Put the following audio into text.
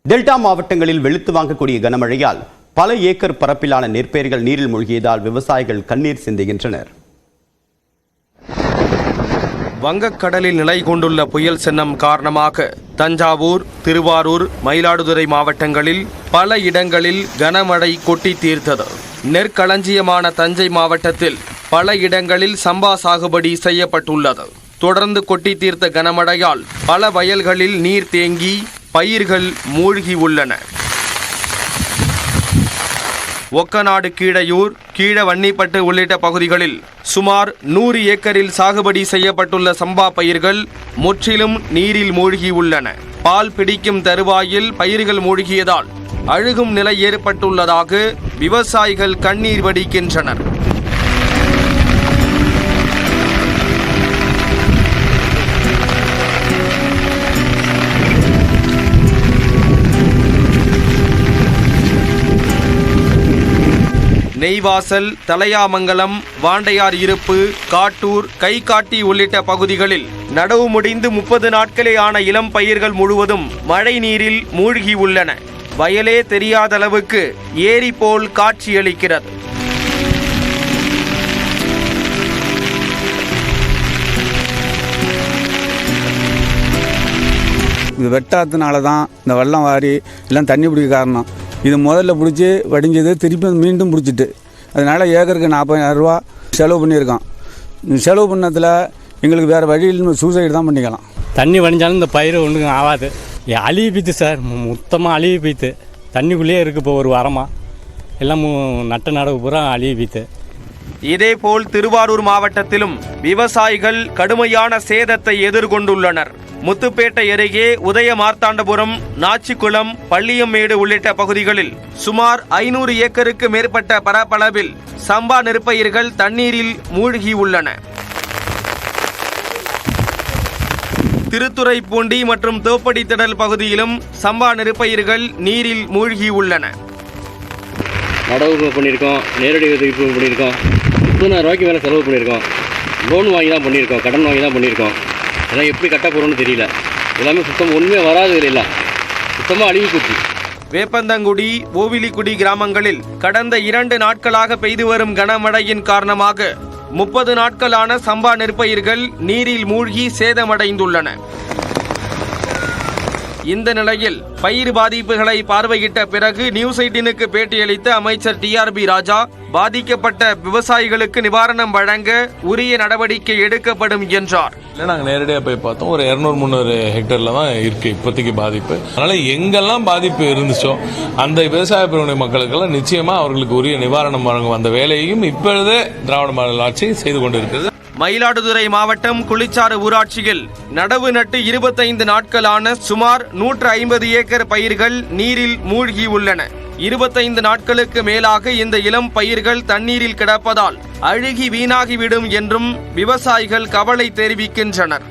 Delta மாவட்டங்களில் வெளுத்து வாங்கக்கூடிய கனமழையால் பல ஏக்கர் பரப்பிலான நெற்பயிர்கள் நீரில் மூழ்கியதால் விவசாயிகள் கண்ணீர் சிந்துகின்றனர். வங்கக்கடலில் நிலை கொண்டுள்ள புயல் சின்னம் காரணமாக தஞ்சாவூர், திருவாரூர், மயிலாடுதுறை மாவட்டங்களில் பல இடங்களில் கனமழை கொட்டி தீர்த்தது. நெற்களஞ்சியமான தஞ்சை மாவட்டத்தில் பல இடங்களில் சம்பா சாகுபடி செய்யப்பட்டுள்ளது. தொடர்ந்து கொட்டி தீர்த்த கனமழையால் பல வயல்களில் நீர் தேங்கி பயிர்கள் மூழ்கி உள்ளன. ஒக்கநாடு, கீழையூர், கீழவன்னிப்பட்டு உள்ளிட்ட பகுதிகளில் சுமார் 100 ஏக்கரில் சாகுபடி செய்யப்பட்டுள்ள சம்பா பயிர்கள் முற்றிலும் நீரில் மூழ்கி உள்ளன. பால் பிடிக்கும் தருவாயில் பயிர்கள் மூழ்கியதால் அழுகும் நிலை ஏற்பட்டுள்ளதாக விவசாயிகள் கண்ணீர் வடிக்கின்றனர். நெய்வாசல், தலையாமங்கலம், வாண்டையார் இருப்பு, காட்டூர், கைகாட்டி உள்ளிட்ட பகுதிகளில் நடவு முடிந்து 30 நாட்களே ஆன இளம் பயிர்கள் முழுவதும் மழை நீரில் மூழ்கி உள்ளன. வயலே தெரியாத அளவுக்கு ஏரி போல் காட்சியளிக்கிறது. இது வெட்டாததுனால தான் இந்த வெள்ளம் வாரி எல்லாம் தண்ணி பிடிக்க காரணம். இது முதல்ல பிடிச்சி வடிஞ்சது, திருப்பி மீண்டும் பிடிச்சிட்டு, அதனால் ஏக்கருக்கு 40,000 ரூபா செலவு பண்ணியிருக்கோம். செலவு பண்ணதில் எங்களுக்கு வேறு வழியில் சூசைடு தான் பண்ணிக்கலாம். தண்ணி வடிஞ்சாலும் இந்த பயிர் ஒன்றும் ஆகாது. அழுகி போய்த்து சார், மொத்தமாக அழுகி போய்த்து. தண்ணிக்குள்ளேயே இருக்குது. இப்போ ஒரு வாரமாக எல்லாம் நட்ட நடவு பூரா அழுகி போய்த்து. இதேபோல் திருவாரூர் மாவட்டத்திலும் விவசாயிகள் கடுமையான சேதத்தை எதிர்கொண்டுள்ளனர். முத்துப்பேட்டை அருகே உதய மார்த்தாண்டபுரம், நாச்சிக்குளம், பள்ளியம்மேடு உள்ளிட்ட பகுதிகளில் சுமார் 500 ஏக்கருக்கு மேற்பட்ட பரப்பளவில் சம்பா நெற்பயிர்கள் தண்ணீரில் மூழ்கி உள்ளன. திருத்துறைப்பூண்டி மற்றும் தோப்படித்திடல் பகுதியிலும் சம்பா நெற்பயிர்கள் நீரில் மூழ்கி உள்ளன. நடவு பண்ணியிருக்கோம், நேரடி உதவி பண்ணியிருக்கோம், 30,000 ரூபாய்க்கு மேலே செலவு பண்ணியிருக்கோம். லோன் வாங்கி தான் பண்ணியிருக்கோம், கடன் வாங்கி தான் பண்ணியிருக்கோம். எல்லாம் எப்படி கட்ட போகிறோன்னு தெரியல. எல்லாமே சுத்தம் ஒன்றுமே வராது, இல்லை சுத்தமாக அழுகி போச்சு. வேப்பந்தங்குடி, ஓவிலிக்குடி கிராமங்களில் கடந்த 2 நாட்களாக பெய்து வரும் கனமழையின் காரணமாக 30 நாட்களான சம்பா நெற்பயிர்கள் நீரில் மூழ்கி சேதமடைந்துள்ளன. இந்த நிலையில் பயிர் பாதிப்புகளை பார்வையிட்ட பிறகு நியூஸ் 18க்கு பேட்டியளித்த அமைச்சர் TRB ராஜா, பாதிக்கப்பட்ட விவசாயிகளுக்கு நிவாரணம் வழங்க உரிய நடவடிக்கை எடுக்கப்படும் என்றார். நாங்கள் நேரடியாக போய் பார்த்தோம். ஒரு 200-300 ஹெக்டர்ல தான் இருக்கு இப்போதைக்கு பாதிப்பு. அதனால எங்கெல்லாம் பாதிப்பு இருந்துச்சோ அந்த விவசாய பிரிவினை மக்களுக்கெல்லாம் நிச்சயமா அவர்களுக்கு உரிய நிவாரணம் வழங்கும் அந்த வேலையையும் இப்பொழுதே திராவிட மாடல் ஆட்சி செய்து கொண்டிருக்கிறது. மயிலாடுதுறை மாவட்டம் குளிச்சாறு ஊராட்சியில் நடவு நட்டு 25 நாட்களான சுமார் 150 ஏக்கர் பயிர்கள் நீரில் மூழ்கி உள்ளன. 25 நாட்களுக்கு மேலாக இந்த இளம் பயிர்கள் தண்ணீரில் கிடப்பதால் அழுகி வீணாகிவிடும் என்றும் விவசாயிகள் கவலை தெரிவிக்கின்றனர்.